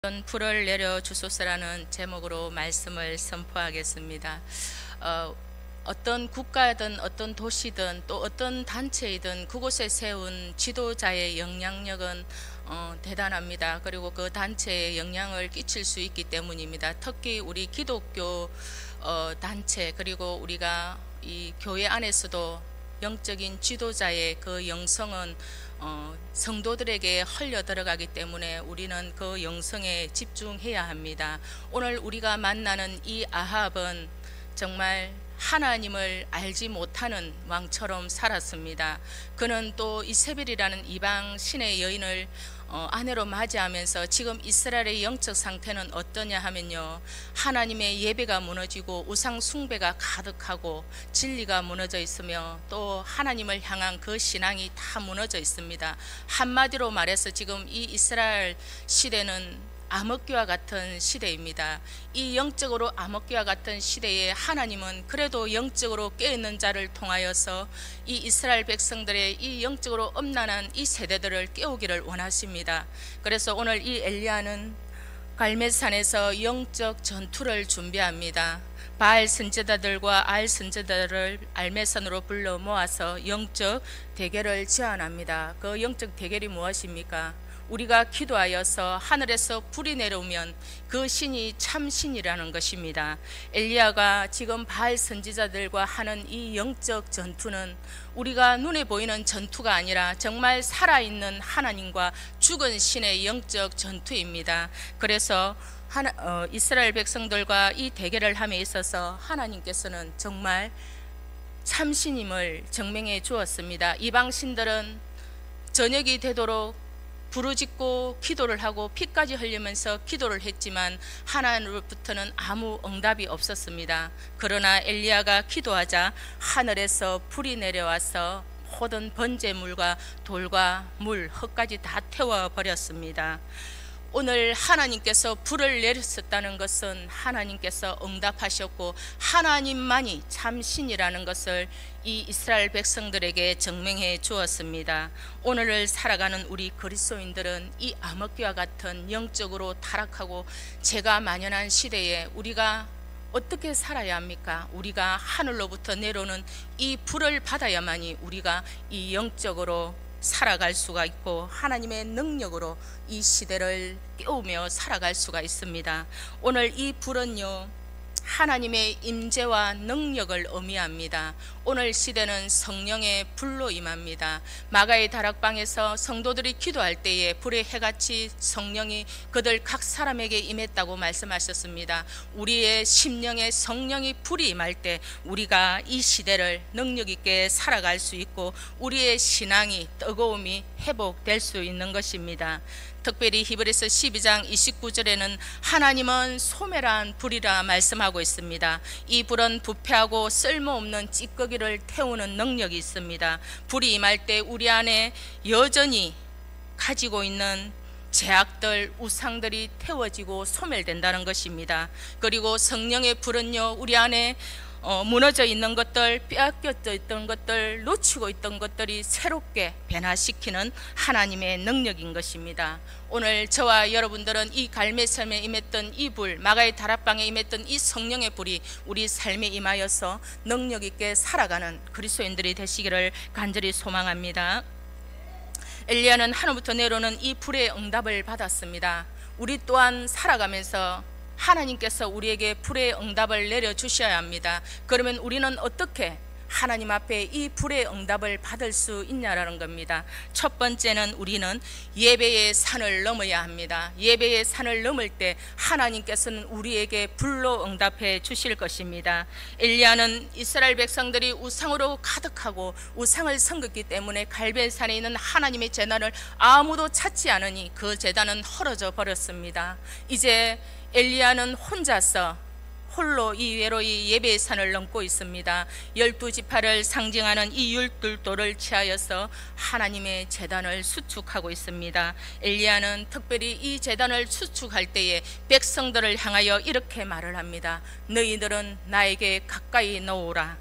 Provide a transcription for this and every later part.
불을 내려 주소서라는 제목으로 말씀을 선포하겠습니다. 어떤 국가든 어떤 도시든 또 어떤 단체이든 그곳에 세운 지도자의 영향력은 대단합니다. 그리고 그 단체에 영향을 끼칠 수 있기 때문입니다. 특히 우리 기독교 단체, 그리고 우리가 이 교회 안에서도 영적인 지도자의 그 영성은 성도들에게 흘려 들어가기 때문에 우리는 그 영성에 집중해야 합니다. 오늘 우리가 만나는 이 아합은 정말 하나님을 알지 못하는 왕처럼 살았습니다. 그는 또 이세벨이라는 이방 신의 여인을 아내로 맞이하면서 지금 이스라엘의 영적 상태는 어떠냐 하면요, 하나님의 예배가 무너지고 우상 숭배가 가득하고 진리가 무너져 있으며 또 하나님을 향한 그 신앙이 다 무너져 있습니다. 한마디로 말해서 지금 이 이스라엘 시대는 암흑기와 같은 시대입니다. 이 영적으로 암흑기와 같은 시대에 하나님은 그래도 영적으로 깨어있는 자를 통하여서 이 이스라엘 백성들의 이 영적으로 엄난한 이 세대들을 깨우기를 원하십니다. 그래서 오늘 이 엘리야는 갈멜산에서 영적 전투를 준비합니다. 바알 선지자들과 알 선지자들을 갈멜산으로 불러 모아서 영적 대결을 제안합니다. 그 영적 대결이 무엇입니까? 우리가 기도하여서 하늘에서 불이 내려오면 그 신이 참 신이라는 것입니다. 엘리야가 지금 바알 선지자들과 하는 이 영적 전투는 우리가 눈에 보이는 전투가 아니라 정말 살아있는 하나님과 죽은 신의 영적 전투입니다. 그래서 이스라엘 백성들과 이 대결을 함에 있어서 하나님께서는 정말 참신임을 증명해 주었습니다. 이방 신들은 저녁이 되도록 부르짖고 기도를 하고 피까지 흘리면서 기도를 했지만 하나님으로부터는 아무 응답이 없었습니다. 그러나 엘리야가 기도하자 하늘에서 불이 내려와서 모든 번제물과 돌과 물, 흙까지 다 태워버렸습니다. 오늘 하나님께서 불을 내렸었다는 것은 하나님께서 응답하셨고 하나님만이 참신이라는 것을 이 이스라엘 백성들에게 증명해 주었습니다. 오늘을 살아가는 우리 그리스도인들은 이 암흑기와 같은 영적으로 타락하고 죄가 만연한 시대에 우리가 어떻게 살아야 합니까? 우리가 하늘로부터 내려오는 이 불을 받아야만이 우리가 이 영적으로 살아갈 수가 있고 하나님의 능력으로 이 시대를 깨우며 살아갈 수가 있습니다. 오늘 이 불은요, 하나님의 임재와 능력을 의미합니다. 오늘 시대는 성령의 불로 임합니다. 마가의 다락방에서 성도들이 기도할 때에 불의 해같이 성령이 그들 각 사람에게 임했다고 말씀하셨습니다. 우리의 심령에 성령이 불이 임할 때 우리가 이 시대를 능력 있게 살아갈 수 있고 우리의 신앙이 뜨거움이 회복될 수 있는 것입니다. 특별히 히브리서 12장 29절에는 하나님은 소멸한 불이라 말씀하고 있습니다. 이 불은 부패하고 쓸모없는 찌꺼기를 태우는 능력이 있습니다. 불이 임할 때 우리 안에 여전히 가지고 있는 죄악들, 우상들이 태워지고 소멸된다는 것입니다. 그리고 성령의 불은요, 우리 안에 무너져 있는 것들, 빼앗겨져 있던 것들, 놓치고 있던 것들이 새롭게 변화시키는 하나님의 능력인 것입니다. 오늘 저와 여러분들은 이 갈멜산에 임했던 이 불, 마가의 다락방에 임했던 이 성령의 불이 우리 삶에 임하여서 능력 있게 살아가는 그리스도인들이 되시기를 간절히 소망합니다. 엘리야는 하늘부터 내려오는 이 불의 응답을 받았습니다. 우리 또한 살아가면서 하나님께서 우리에게 불의 응답을 내려주셔야 합니다. 그러면 우리는 어떻게 하나님 앞에 이 불의 응답을 받을 수 있냐라는 겁니다. 첫 번째는 우리는 예배의 산을 넘어야 합니다. 예배의 산을 넘을 때 하나님께서는 우리에게 불로 응답해 주실 것입니다. 엘리야는 이스라엘 백성들이 우상으로 가득하고 우상을 섬겼기 때문에 갈멜산에 있는 하나님의 제단을 아무도 찾지 않으니 그 제단은 헐어져 버렸습니다. 이제 엘리야는 혼자서 홀로 이 외로이 예배의 산을 넘고 있습니다. 12지파를 상징하는 이 율돌도를 취하여서 하나님의 제단을 수축하고 있습니다. 엘리야는 특별히 이 제단을 수축할 때에 백성들을 향하여 이렇게 말을 합니다. 너희들은 나에게 가까이 넣으라.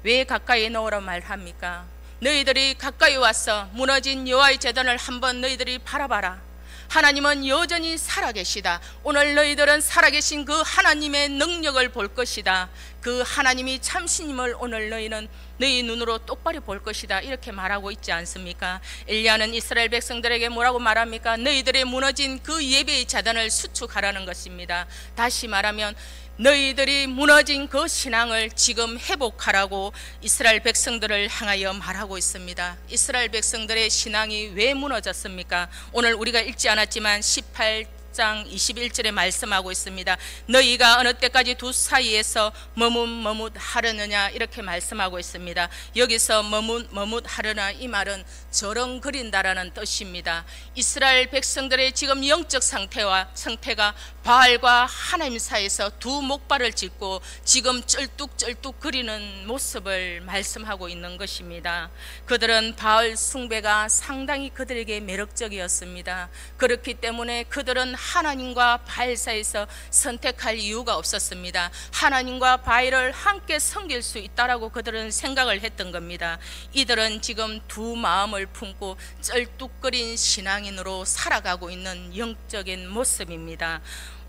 왜 가까이 넣으라 말합니까? 너희들이 가까이 와서 무너진 여호와의 제단을 한번 너희들이 바라봐라. 하나님은 여전히 살아계시다. 오늘 너희들은 살아계신 그 하나님의 능력을 볼 것이다. 그 하나님이 참신임을 오늘 너희는 너희 눈으로 똑바로 볼 것이다. 이렇게 말하고 있지 않습니까? 엘리야는 이스라엘 백성들에게 뭐라고 말합니까? 너희들의 무너진 그 예배의 자단을 수축하라는 것입니다. 다시 말하면 너희들이 무너진 그 신앙을 지금 회복하라고 이스라엘 백성들을 향하여 말하고 있습니다. 이스라엘 백성들의 신앙이 왜 무너졌습니까? 오늘 우리가 읽지 않았지만 18장 21절에 말씀하고 있습니다. 너희가 어느 때까지 두 사이에서 머뭇머뭇하려느냐 이렇게 말씀하고 있습니다. 여기서 머뭇하려나 이 말은 저렁거린다라는 뜻입니다. 이스라엘 백성들의 지금 영적 상태가 바알과 하나님 사이에서 두 목발을 짚고 지금 쩔뚝쩔뚝거리는 모습을 말씀하고 있는 것입니다. 그들은 바알 숭배가 상당히 그들에게 매력적이었습니다. 그렇기 때문에 그들은 하나님과 바알 사이에서 선택할 이유가 없었습니다. 하나님과 바알을 함께 섬길 수 있다라고 그들은 생각을 했던 겁니다. 이들은 지금 두 마음을 품고 쩔뚝거린 신앙인으로 살아가고 있는 영적인 모습입니다.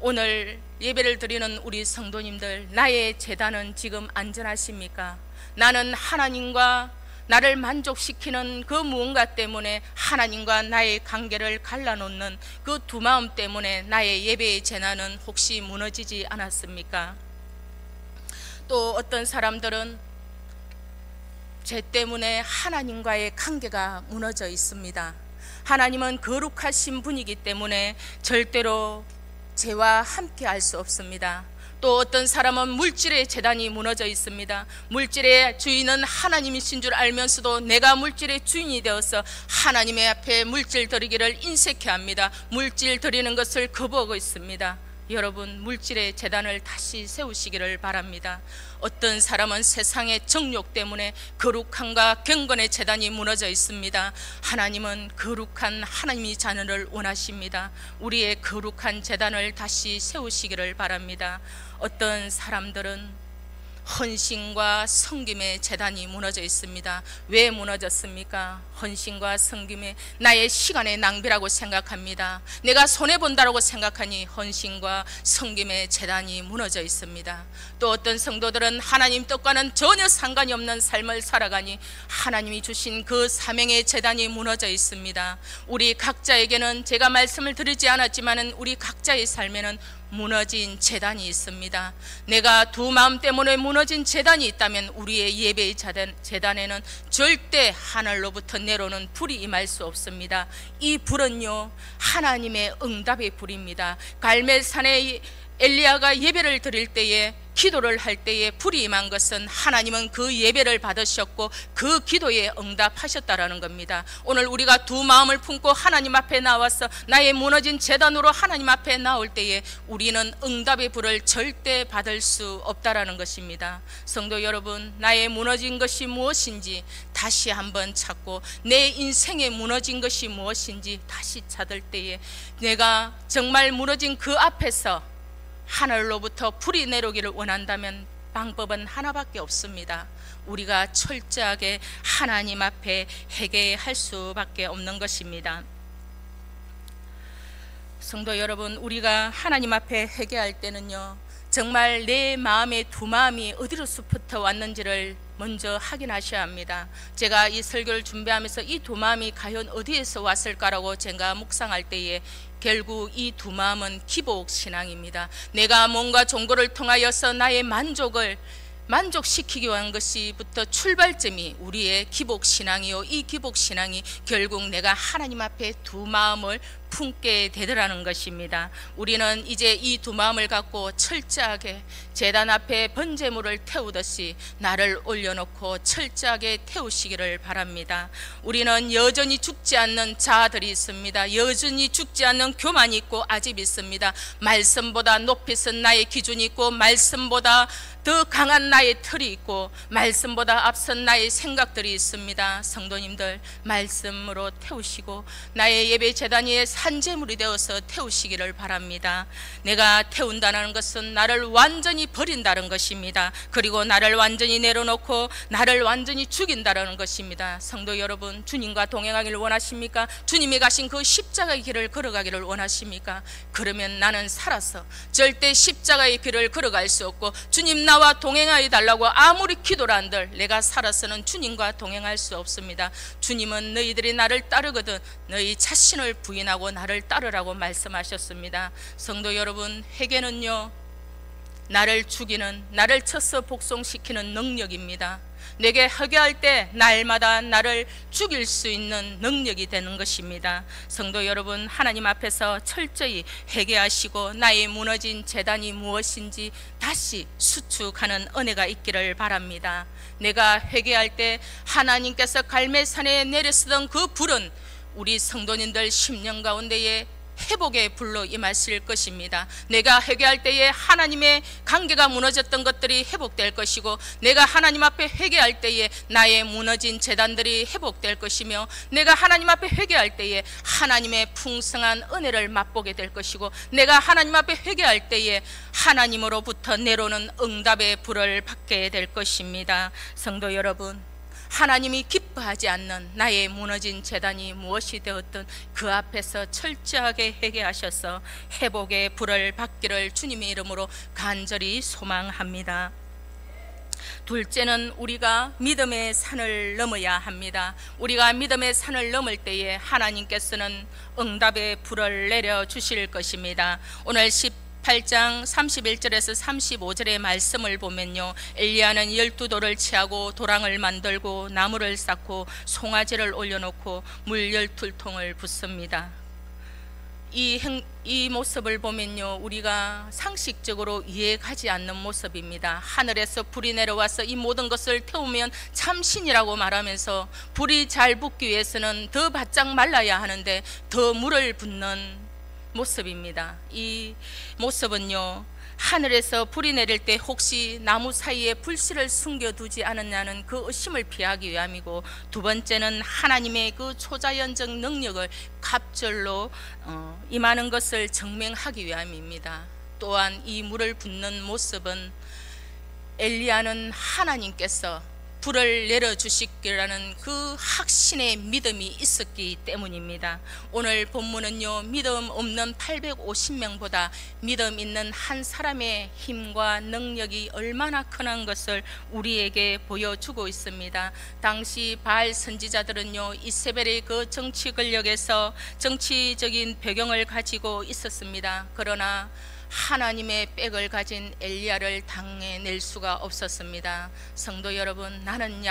오늘 예배를 드리는 우리 성도님들, 나의 제단은 지금 안전하십니까? 나는 하나님과 나를 만족시키는 그 무언가 때문에 하나님과 나의 관계를 갈라놓는 그 두 마음 때문에 나의 예배의 재난은 혹시 무너지지 않았습니까? 또 어떤 사람들은 죄 때문에 하나님과의 관계가 무너져 있습니다. 하나님은 거룩하신 분이기 때문에 절대로 죄와 함께 할 수 없습니다. 또 어떤 사람은 물질의 재단이 무너져 있습니다. 물질의 주인은 하나님이신 줄 알면서도 내가 물질의 주인이 되어서 하나님의 앞에 물질 드리기를 인색해 합니다. 물질 드리는 것을 거부하고 있습니다. 여러분, 물질의 재단을 다시 세우시기를 바랍니다. 어떤 사람은 세상의 정욕 때문에 거룩함과 경건의 재단이 무너져 있습니다. 하나님은 거룩한 하나님의 자녀를 원하십니다. 우리의 거룩한 재단을 다시 세우시기를 바랍니다. 어떤 사람들은 헌신과 섬김의 재단이 무너져 있습니다. 왜 무너졌습니까? 헌신과 섬김의 나의 시간의 낭비라고 생각합니다. 내가 손해본다라고 생각하니 헌신과 섬김의 재단이 무너져 있습니다. 또 어떤 성도들은 하나님 뜻과는 전혀 상관이 없는 삶을 살아가니 하나님이 주신 그 사명의 재단이 무너져 있습니다. 우리 각자에게는 제가 말씀을 드리지 않았지만 우리 각자의 삶에는 무너진 재단이 있습니다. 내가 두 마음 때문에 무너진 재단이 있다면 우리의 예배의 재단에는 절대 하늘로부터 내려오는 불이 임할 수 없습니다. 이 불은요, 하나님의 응답의 불입니다. 갈멜산에 엘리야가 예배를 드릴 때에, 기도를 할 때에 불이 임한 것은 하나님은 그 예배를 받으셨고 그 기도에 응답하셨다라는 겁니다. 오늘 우리가 두 마음을 품고 하나님 앞에 나와서 나의 무너진 재단으로 하나님 앞에 나올 때에 우리는 응답의 불을 절대 받을 수 없다라는 것입니다. 성도 여러분, 나의 무너진 것이 무엇인지 다시 한번 찾고 내 인생에 무너진 것이 무엇인지 다시 찾을 때에 내가 정말 무너진 그 앞에서 하늘로부터 불이 내려오기를 원한다면 방법은 하나밖에 없습니다. 우리가 철저하게 하나님 앞에 회개할 수밖에 없는 것입니다. 성도 여러분, 우리가 하나님 앞에 회개할 때는요, 정말 내 마음의 두 마음이 어디로부터 왔는지를 먼저 확인하셔야 합니다. 제가 이 설교를 준비하면서 이 두 마음이 과연 어디에서 왔을까라고 제가 묵상할 때에 결국 이 두 마음은 기복신앙입니다. 내가 뭔가 종교를 통하여서 나의 만족시키기 위한 것이부터 출발점이 우리의 기복신앙이요, 이 기복신앙이 결국 내가 하나님 앞에 두 마음을 품게 되더라는 것입니다. 우리는 이제 이 두 마음을 갖고 철저하게 제단 앞에 번제물을 태우듯이 나를 올려놓고 철저하게 태우시기를 바랍니다. 우리는 여전히 죽지 않는 자아들이 있습니다. 여전히 죽지 않는 교만이 있고 아집이 있습니다. 말씀보다 높이 선 나의 기준이 있고 말씀보다 더 강한 나의 틀이 있고 말씀보다 앞선 나의 생각들이 있습니다. 성도님들, 말씀으로 태우시고 나의 예배 제단 위에 산재물이 되어서 태우시기를 바랍니다. 내가 태운다는 것은 나를 완전히 버린다는 것입니다. 그리고 나를 완전히 내려놓고 나를 완전히 죽인다는 것입니다. 성도 여러분, 주님과 동행하기를 원하십니까? 주님이 가신 그 십자가의 길을 걸어가기를 원하십니까? 그러면 나는 살아서 절대 십자가의 길을 걸어갈 수 없고, 주님 나와 동행하여 달라고 아무리 기도를 한들 내가 살아서는 주님과 동행할 수 없습니다. 주님은 너희들이 나를 따르거든 너희 자신을 부인하고 나를 따르라고 말씀하셨습니다. 성도 여러분, 회개는요, 나를 죽이는, 나를 쳐서 복종시키는 능력입니다. 내게 회개할 때 날마다 나를 죽일 수 있는 능력이 되는 것입니다. 성도 여러분, 하나님 앞에서 철저히 회개하시고 나의 무너진 제단이 무엇인지 다시 수축하는 은혜가 있기를 바랍니다. 내가 회개할 때 하나님께서 갈멜산에 내렸던 그 불은 우리 성도님들 10년 가운데에 회복의 불로 임하실 것입니다. 내가 회개할 때에 하나님의 관계가 무너졌던 것들이 회복될 것이고, 내가 하나님 앞에 회개할 때에 나의 무너진 제단들이 회복될 것이며, 내가 하나님 앞에 회개할 때에 하나님의 풍성한 은혜를 맛보게 될 것이고, 내가 하나님 앞에 회개할 때에 하나님으로부터 내려오는 응답의 불을 받게 될 것입니다. 성도 여러분, 하나님이 기뻐하지 않는 나의 무너진 제단이 무엇이 되었든 그 앞에서 철저하게 회개하셔서 회복의 불을 받기를 주님의 이름으로 간절히 소망합니다. 둘째는 우리가 믿음의 산을 넘어야 합니다. 우리가 믿음의 산을 넘을 때에 하나님께서는 응답의 불을 내려주실 것입니다. 오늘 8장 31절에서 35절의 말씀을 보면요, 엘리야는 12돌을 취하고 도랑을 만들고 나무를 쌓고 송아지를 올려놓고 물 12통을 붓습니다. 이 모습을 보면요, 우리가 상식적으로 이해가지 않는 모습입니다. 하늘에서 불이 내려와서 이 모든 것을 태우면 참신이라고 말하면서 불이 잘 붙기 위해서는 더 바짝 말라야 하는데 더 물을 붓는 모습입니다. 이 모습은요, 하늘에서 불이 내릴 때 혹시 나무 사이에 불씨를 숨겨두지 않았냐는 그 의심을 피하기 위함이고, 두 번째는 하나님의 그 초자연적 능력을 갑절로 임하는 것을 증명하기 위함입니다. 또한 이 물을 붓는 모습은 엘리야는 하나님께서 불을 내려주시기라는 그 확신의 믿음이 있었기 때문입니다. 오늘 본문은요, 믿음 없는 850명보다 믿음 있는 한 사람의 힘과 능력이 얼마나 크는 것을 우리에게 보여주고 있습니다. 당시 바알 선지자들은요, 이세벨의 그 정치 권력에서 정치적인 배경을 가지고 있었습니다. 그러나 하나님의 백을 가진 엘리야를 당해낼 수가 없었습니다. 성도 여러분, 나는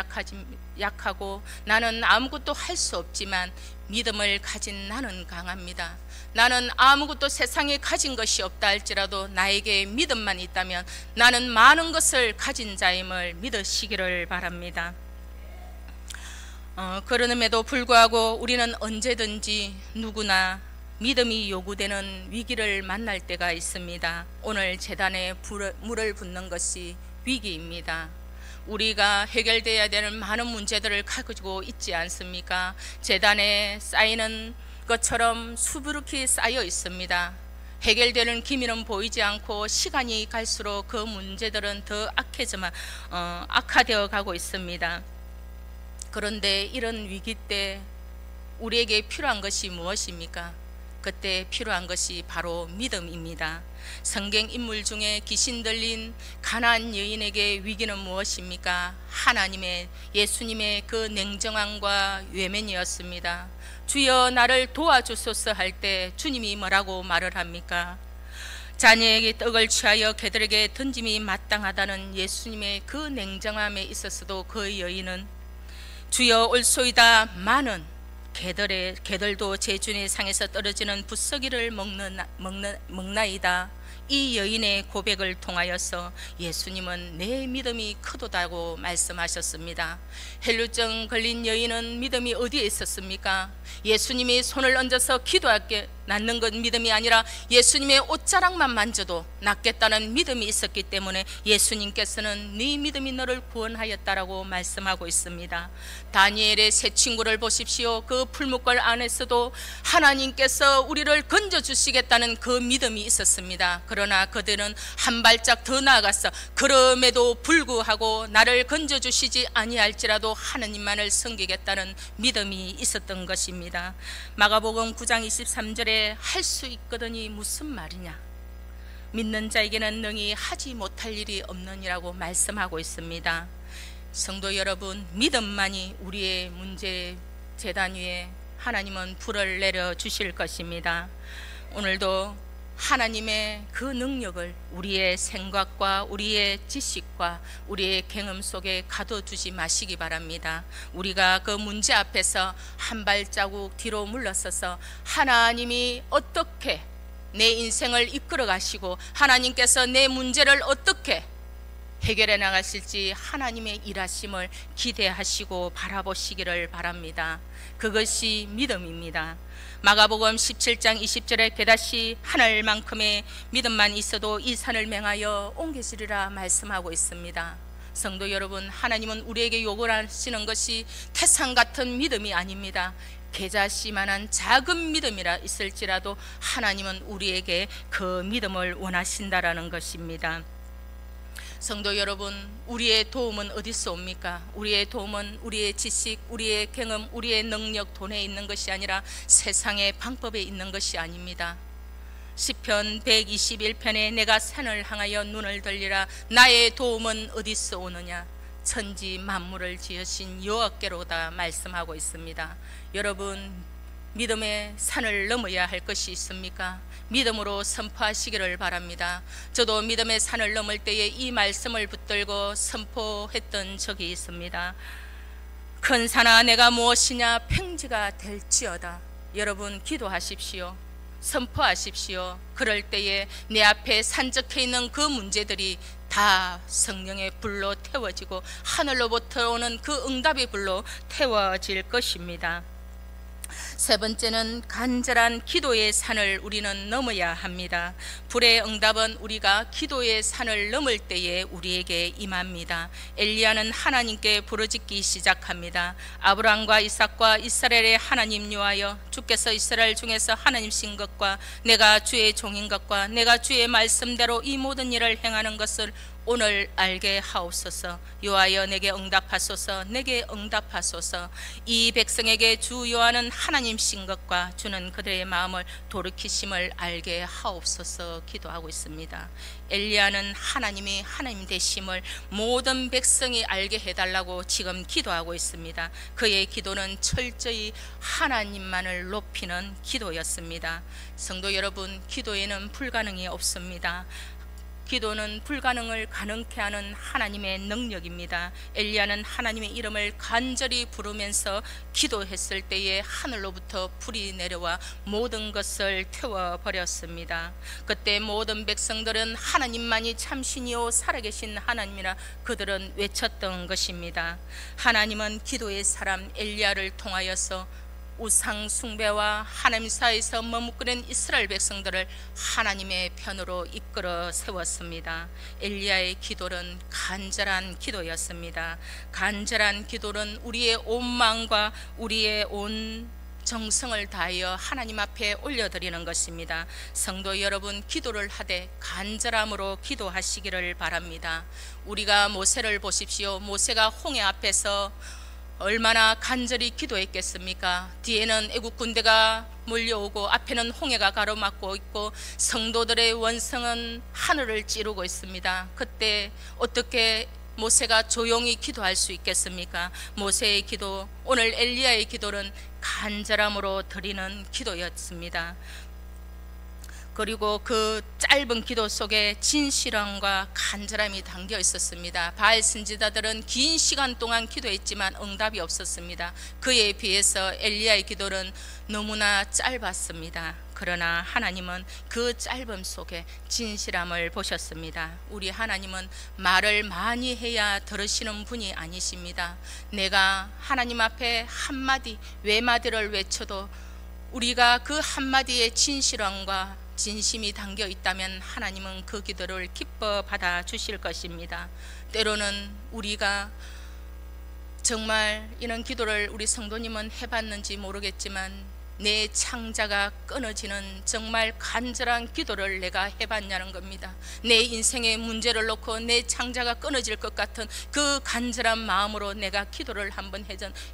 약하고 나는 아무것도 할 수 없지만 믿음을 가진 나는 강합니다. 나는 아무것도 세상에 가진 것이 없다 할지라도 나에게 믿음만 있다면 나는 많은 것을 가진 자임을 믿으시기를 바랍니다. 그럼에도 불구하고 우리는 언제든지 누구나 믿음이 요구되는 위기를 만날 때가 있습니다. 오늘 제단에 물을 붓는 것이 위기입니다. 우리가 해결되어야 되는 많은 문제들을 가지고 있지 않습니까? 제단에 쌓이는 것처럼 수두룩히 쌓여 있습니다. 해결되는 기미는 보이지 않고 시간이 갈수록 그 문제들은 더 악화되어 가고 있습니다. 그런데 이런 위기 때 우리에게 필요한 것이 무엇입니까? 그때 필요한 것이 바로 믿음입니다. 성경 인물 중에 귀신 들린 가나안 여인에게 위기는 무엇입니까? 예수님의 그 냉정함과 외면이었습니다. 주여 나를 도와주소서 할 때 주님이 뭐라고 말을 합니까? 자녀에게 떡을 취하여 개들에게 던짐이 마땅하다는 예수님의 그 냉정함에 있어서도 그 여인은 주여 올소이다 많은 개들도 제 주의 상에서 떨어지는 부스러기를 먹나이다. 이 여인의 고백을 통하여서 예수님은 내 믿음이 크도다고 말씀하셨습니다. 헬루증 걸린 여인은 믿음이 어디에 있었습니까? 예수님이 손을 얹어서 기도하게 낫는 것 믿음이 아니라 예수님의 옷자락만 만져도 낫겠다는 믿음이 있었기 때문에 예수님께서는 네 믿음이 너를 구원하였다라고 말씀하고 있습니다. 다니엘의 세 친구를 보십시오. 그 풀무불 안에서도 하나님께서 우리를 건져주시겠다는 그 믿음이 있었습니다. 그러나 그들은 한 발짝 더 나아가서 그럼에도 불구하고 나를 건져주시지 아니할지라도 하느님만을 섬기겠다는 믿음이 있었던 것입니다. 마가복음 9장 23절에 할 수 있거든이 무슨 말이냐, 믿는 자에게는 능히 하지 못할 일이 없느니라고 말씀하고 있습니다. 성도 여러분, 믿음만이 우리의 문제 제단 위에 하나님은 불을 내려 주실 것입니다. 오늘도 하나님의 그 능력을 우리의 생각과 우리의 지식과 우리의 경험 속에 가둬두지 마시기 바랍니다. 우리가 그 문제 앞에서 한 발자국 뒤로 물러서서 하나님이 어떻게 내 인생을 이끌어 가시고 하나님께서 내 문제를 어떻게 해결해 나가실지 하나님의 일하심을 기대하시고 바라보시기를 바랍니다. 그것이 믿음입니다. 마가복음 17장 20절에 깨닫이 하늘만큼의 믿음만 있어도 이 산을 맹하여 옮기시리라 말씀하고 있습니다. 성도 여러분, 하나님은 우리에게 요구하시는 것이 태산 같은 믿음이 아닙니다. 계자씨만한 작은 믿음이라 있을지라도 하나님은 우리에게 그 믿음을 원하신다라는 것입니다. 성도 여러분, 우리의 도움은 어디서 옵니까? 우리의 도움은 우리의 지식, 우리의 경험, 우리의 능력, 돈에 있는 것이 아니라 세상의 방법에 있는 것이 아닙니다. 시편 121편에 내가 산을 향하여 눈을 돌리라 나의 도움은 어디서 오느냐, 천지 만물을 지으신 여호와께로다 말씀하고 있습니다. 여러분, 믿음의 산을 넘어야 할 것이 있습니까? 믿음으로 선포하시기를 바랍니다. 저도 믿음의 산을 넘을 때에 이 말씀을 붙들고 선포했던 적이 있습니다. 큰 산아 내가 무엇이냐, 평지가 될지어다. 여러분 기도하십시오. 선포하십시오. 그럴 때에 내 앞에 산적해 있는 그 문제들이 다 성령의 불로 태워지고 하늘로부터 오는 그 응답의 불로 태워질 것입니다. 세 번째는 간절한 기도의 산을 우리는 넘어야 합니다. 불의 응답은 우리가 기도의 산을 넘을 때에 우리에게 임합니다. 엘리야는 하나님께 부르짖기 시작합니다. 아브라함과 이삭과 이스라엘의 하나님 여호와여, 주께서 이스라엘 중에서 하나님신 것과 내가 주의 종인 것과 내가 주의 말씀대로 이 모든 일을 행하는 것을 오늘 알게 하옵소서. 여호와여 내게 응답하소서. 내게 응답하소서. 이 백성에게 주 여호와는 하나님신 것과 주는 그들의 마음을 돌이키심을 알게 하옵소서 기도하고 있습니다. 엘리야는 하나님이 하나님 되심을 모든 백성이 알게 해달라고 지금 기도하고 있습니다. 그의 기도는 철저히 하나님만을 높이는 기도였습니다. 성도 여러분, 기도에는 불가능이 없습니다. 기도는 불가능을 가능케 하는 하나님의 능력입니다. 엘리야는 하나님의 이름을 간절히 부르면서 기도했을 때에 하늘로부터 불이 내려와 모든 것을 태워버렸습니다. 그때 모든 백성들은 하나님만이 참신이요 살아계신 하나님이라 그들은 외쳤던 것입니다. 하나님은 기도의 사람 엘리야를 통하여서 우상 숭배와 하나님 사이에서 머뭇거린 이스라엘 백성들을 하나님의 편으로 이끌어 세웠습니다. 엘리야의 기도는 간절한 기도였습니다. 간절한 기도는 우리의 온 마음과 우리의 온 정성을 다하여 하나님 앞에 올려드리는 것입니다. 성도 여러분, 기도를 하되 간절함으로 기도하시기를 바랍니다. 우리가 모세를 보십시오. 모세가 홍해 앞에서 얼마나 간절히 기도했겠습니까? 뒤에는 애국 군대가 몰려오고 앞에는 홍해가 가로막고 있고 성도들의 원성은 하늘을 찌르고 있습니다. 그때 어떻게 모세가 조용히 기도할 수 있겠습니까? 모세의 기도, 오늘 엘리야의 기도는 간절함으로 드리는 기도였습니다. 그리고 그 짧은 기도 속에 진실함과 간절함이 담겨 있었습니다. 바알 선지자들은 긴 시간 동안 기도했지만 응답이 없었습니다. 그에 비해서 엘리야의 기도는 너무나 짧았습니다. 그러나 하나님은 그 짧음 속에 진실함을 보셨습니다. 우리 하나님은 말을 많이 해야 들으시는 분이 아니십니다. 내가 하나님 앞에 한마디 외마디를 외쳐도 우리가 그 한마디의 진실함과 진심이 담겨 있다면 하나님은 그 기도를 기뻐 받아 주실 것입니다. 때로는 우리가 정말 이런 기도를 우리 성도님은 해봤는지 모르겠지만, 내 창자가 끊어지는 정말 간절한 기도를 내가 해봤냐는 겁니다. 내 인생의 문제를 놓고 내 창자가 끊어질 것 같은 그 간절한 마음으로 내가 기도를 한번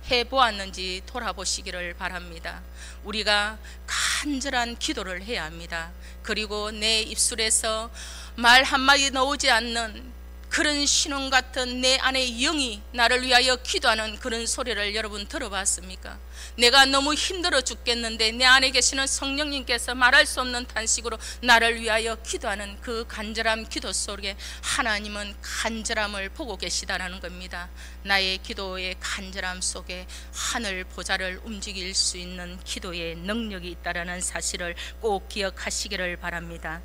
해보았는지 돌아보시기를 바랍니다. 우리가 간절한 기도를 해야 합니다. 그리고 내 입술에서 말 한마디 나오지 않는 그런 신혼 같은 내 안의 영이 나를 위하여 기도하는 그런 소리를 여러분 들어봤습니까? 내가 너무 힘들어 죽겠는데 내 안에 계시는 성령님께서 말할 수 없는 탄식으로 나를 위하여 기도하는 그 간절한 기도 속에 하나님은 간절함을 보고 계시다는 겁니다. 나의 기도의 간절함 속에 하늘 보좌를 움직일 수 있는 기도의 능력이 있다는 사실을 꼭 기억하시기를 바랍니다.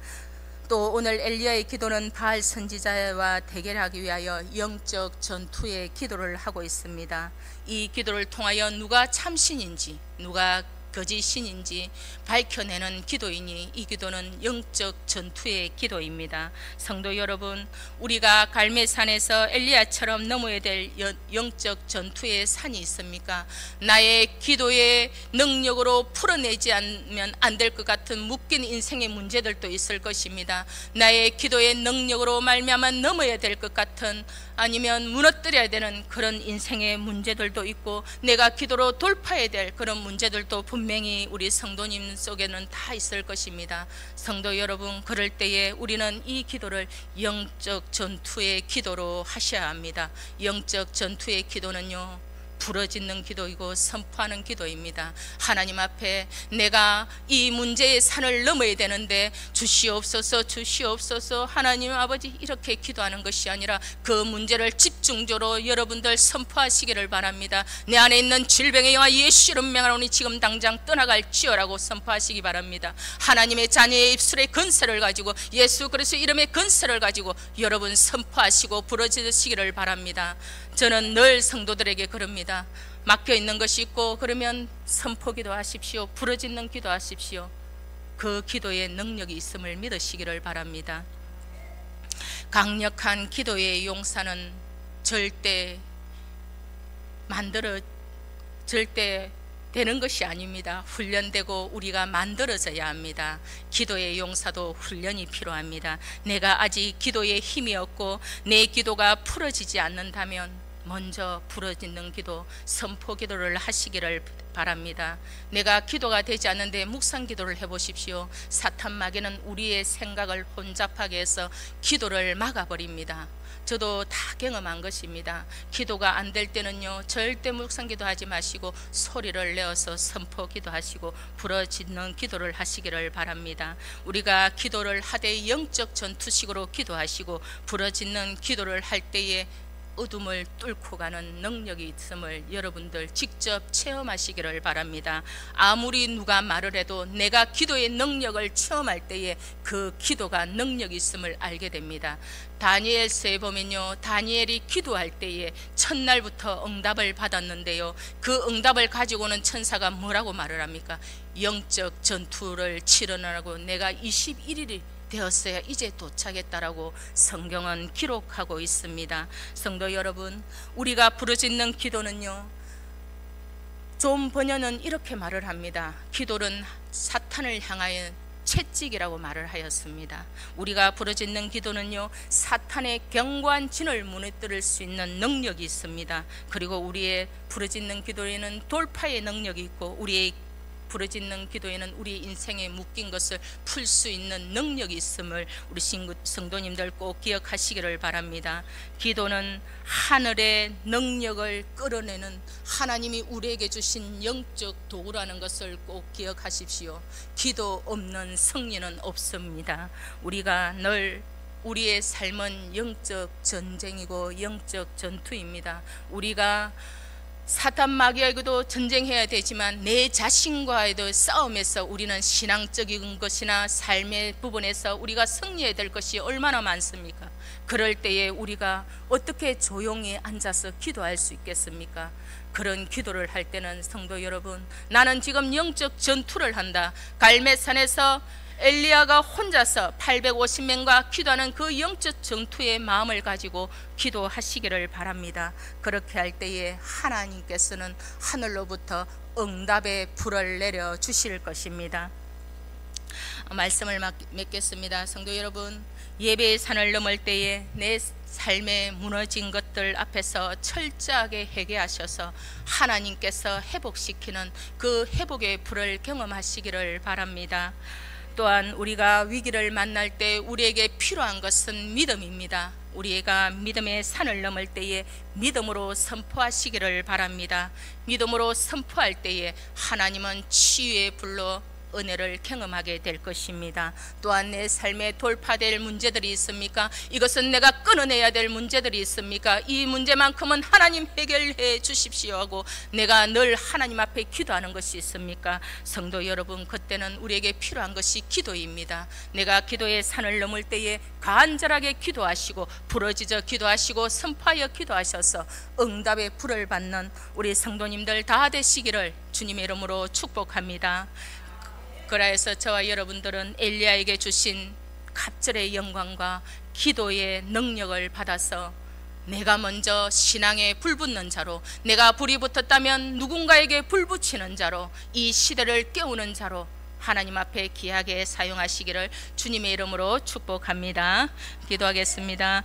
또 오늘 엘리야의 기도는 바알 선지자와 대결하기 위하여 영적 전투의 기도를 하고 있습니다. 이 기도를 통하여 누가 참신인지 누가 거짓신인지 밝혀내는 기도이니 이 기도는 영적 전투의 기도입니다. 성도 여러분, 우리가 갈멜산에서 엘리야처럼 넘어야 될 영적 전투의 산이 있습니까? 나의 기도의 능력으로 풀어내지 않으면 안 될 것 같은 묶인 인생의 문제들도 있을 것입니다. 나의 기도의 능력으로 말미암아 넘어야 될 것 같은, 아니면 무너뜨려야 되는 그런 인생의 문제들도 있고, 내가 기도로 돌파해야 될 그런 문제들도 분명히 우리 성도님 속에는 다 있을 것입니다. 성도 여러분, 그럴 때에 우리는 이 기도를 영적 전투의 기도로 하셔야 합니다. 영적 전투의 기도는요, 부러지는 기도이고 선포하는 기도입니다. 하나님 앞에 내가 이 문제의 산을 넘어야 되는데 주시옵소서 주시옵소서, 하나님 아버지, 이렇게 기도하는 것이 아니라 그 문제를 집중적으로 여러분들 선포하시기를 바랍니다. 내 안에 있는 질병의 영아 예수 이름 명하노니 지금 당장 떠나갈지어라고 선포하시기 바랍니다. 하나님의 자녀의 입술의 근세를 가지고, 예수 그리스도 이름의 근세를 가지고 여러분 선포하시고 부러지시기를 바랍니다. 저는 늘 성도들에게 그럽니다. 막혀 있는 것이 있고 그러면 선포 기도하십시오. 부러지는 기도하십시오. 그 기도에 능력이 있음을 믿으시기를 바랍니다. 강력한 기도의 용사는 절대 되는 것이 아닙니다. 훈련되고 우리가 만들어져야 합니다. 기도의 용사도 훈련이 필요합니다. 내가 아직 기도에 힘이 없고 내 기도가 풀어지지 않는다면 먼저 부러지는 기도, 선포 기도를 하시기를 바랍니다. 내가 기도가 되지 않는데 묵상 기도를 해보십시오. 사탄 마귀는 우리의 생각을 혼잡하게 해서 기도를 막아버립니다. 저도 다 경험한 것입니다. 기도가 안 될 때는요, 절대 묵상 기도하지 마시고 소리를 내어서 선포 기도하시고 부러지는 기도를 하시기를 바랍니다. 우리가 기도를 하되 영적 전투식으로 기도하시고 부러지는 기도를 할 때에 어둠을 뚫고 가는 능력이 있음을 여러분들 직접 체험하시기를 바랍니다. 아무리 누가 말을 해도 내가 기도의 능력을 체험할 때에 그 기도가 능력이 있음을 알게 됩니다. 다니엘서에 보면요, 다니엘이 기도할 때에 첫날부터 응답을 받았는데요, 그 응답을 가지고는 천사가 뭐라고 말을 합니까? 영적 전투를 치르느라고 내가 21일이 되었어야 이제 도착했다라고 성경은 기록하고 있습니다. 성도 여러분, 우리가 부르짖는 기도는요, 존 번연은 이렇게 말을 합니다. 기도는 사탄을 향하여 채찍이라고 말을 하였습니다. 우리가 부르짖는 기도는요, 사탄의 견고한 진을 무너뜨릴 수 있는 능력이 있습니다. 그리고 우리의 부르짖는 기도에는 돌파의 능력이 있고, 우리의 부르짖는 기도에는 우리 인생에 묶인 것을 풀 수 있는 능력이 있음을 우리 성도님들 꼭 기억하시기를 바랍니다. 기도는 하늘의 능력을 끌어내는 하나님이 우리에게 주신 영적 도구라는 것을 꼭 기억하십시오. 기도 없는 승리는 없습니다. 우리가 늘 우리의 삶은 영적 전쟁이고 영적 전투입니다. 우리가 사탄 마귀에게도 전쟁해야 되지만 내 자신과의도 싸움에서 우리는 신앙적인 것이나 삶의 부분에서 우리가 승리해야 될 것이 얼마나 많습니까? 그럴 때에 우리가 어떻게 조용히 앉아서 기도할 수 있겠습니까? 그런 기도를 할 때는 성도 여러분, 나는 지금 영적 전투를 한다. 갈멜산에서 엘리야가 혼자서 850명과 기도하는 그 영적 전투의 마음을 가지고 기도하시기를 바랍니다. 그렇게 할 때에 하나님께서는 하늘로부터 응답의 불을 내려 주실 것입니다. 말씀을 맺겠습니다. 성도 여러분, 예배의 산을 넘을 때에 내 삶에 무너진 것들 앞에서 철저하게 회개하셔서 하나님께서 회복시키는 그 회복의 불을 경험하시기를 바랍니다. 또한 우리가 위기를 만날 때 우리에게 필요한 것은 믿음입니다. 우리가 믿음의 산을 넘을 때에 믿음으로 선포하시기를 바랍니다. 믿음으로 선포할 때에 하나님은 치유의 불로 은혜를 경험하게 될 것입니다. 또한 내 삶에 돌파될 문제들이 있습니까? 이것은 내가 끊어내야 될 문제들이 있습니까? 이 문제만큼은 하나님 해결해 주십시오 하고 내가 늘 하나님 앞에 기도하는 것이 있습니까? 성도 여러분, 그때는 우리에게 필요한 것이 기도입니다. 내가 기도의 산을 넘을 때에 간절하게 기도하시고 부러지져 기도하시고 선포하여 기도하셔서 응답의 불을 받는 우리 성도님들 다 되시기를 주님의 이름으로 축복합니다. 그라해서 저와 여러분들은 엘리야에게 주신 갑절의 영광과 기도의 능력을 받아서 내가 먼저 신앙에 불 붙는 자로, 내가 불이 붙었다면 누군가에게 불 붙이는 자로, 이 시대를 깨우는 자로 하나님 앞에 귀하게 사용하시기를 주님의 이름으로 축복합니다. 기도하겠습니다.